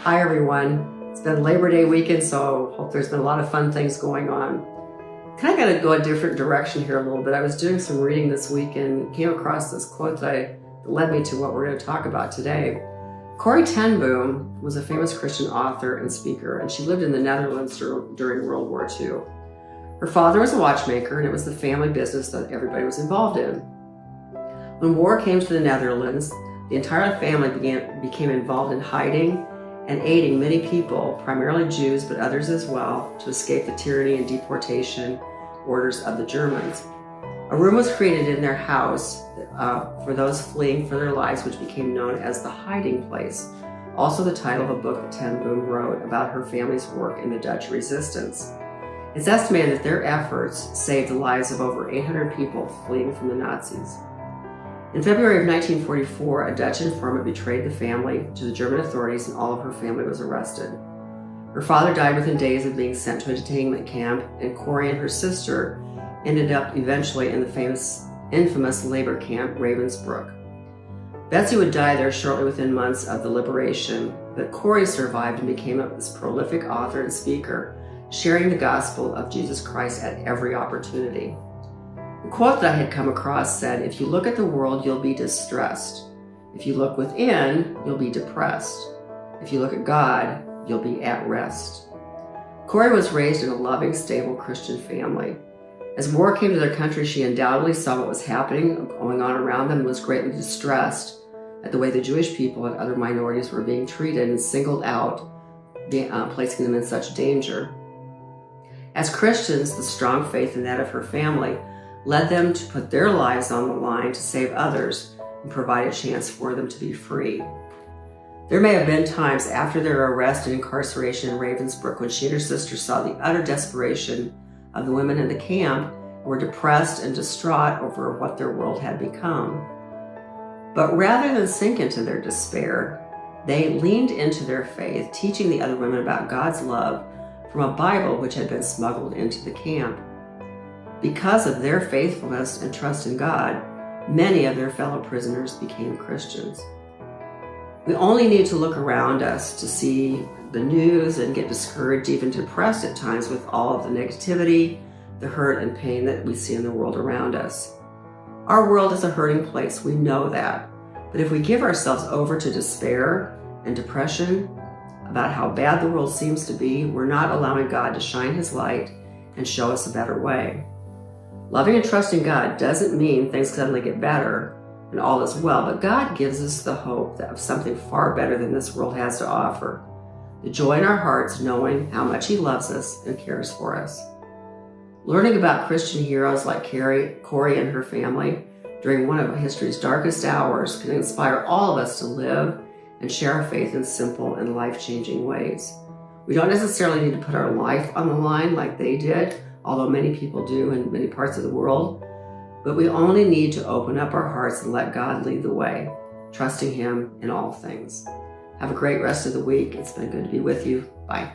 Hi everyone. It's been Labor Day weekend, so hope there's been a lot of fun things going on. Kind of got to go a different direction here a little bit. I was doing some reading this week and came across this quote that led me to what we're going to talk about today. Corrie ten Boom was a famous Christian author and speaker, and she lived in the Netherlands during World War II. Her father was a watchmaker, and it was the family business that everybody was involved in. When war came to the Netherlands, the entire family became involved in hiding and aiding many people, primarily Jews, but others as well, to escape the tyranny and deportation orders of the Germans. A room was created in their house for those fleeing for their lives, which became known as the hiding place, also the title of a book that ten Boom wrote about her family's work in the Dutch resistance. It's estimated that their efforts saved the lives of over 800 people fleeing from the Nazis. In February of 1944, a Dutch informant betrayed the family to the German authorities, and all of her family was arrested. Her father died within days of being sent to a detainment camp, and Corrie and her sister ended up eventually in the infamous labor camp Ravensbrück. Betsy would die there shortly within months of the liberation, but Corrie survived and became this prolific author and speaker, sharing the gospel of Jesus Christ at every opportunity. The quote that I had come across said, "If you look at the world, you'll be distressed. If you look within, you'll be depressed. If you look at God, you'll be at rest." Corrie was raised in a loving, stable Christian family. As war came to their country, she undoubtedly saw what was happening, going on around them, and was greatly distressed at the way the Jewish people and other minorities were being treated and singled out, placing them in such danger. As Christians, the strong faith in that of her family led them to put their lives on the line to save others and provide a chance for them to be free. There may have been times after their arrest and incarceration in Ravensbrück when she and her sister saw the utter desperation of the women in the camp and were depressed and distraught over what their world had become. But rather than sink into their despair, they leaned into their faith, teaching the other women about God's love from a Bible which had been smuggled into the camp. Because of their faithfulness and trust in God, many of their fellow prisoners became Christians. We only need to look around us to see the news and get discouraged, even depressed at times with all of the negativity, the hurt and pain that we see in the world around us. Our world is a hurting place, we know that. But if we give ourselves over to despair and depression about how bad the world seems to be, we're not allowing God to shine His light and show us a better way. Loving and trusting God doesn't mean things suddenly get better and all is well, but God gives us the hope of something far better than this world has to offer. The joy in our hearts knowing how much He loves us and cares for us. Learning about Christian heroes like Corrie and her family during one of history's darkest hours can inspire all of us to live and share our faith in simple and life-changing ways. We don't necessarily need to put our life on the line like they did, although many people do in many parts of the world, but we only need to open up our hearts and let God lead the way, trusting Him in all things. Have a great rest of the week. It's been good to be with you. Bye.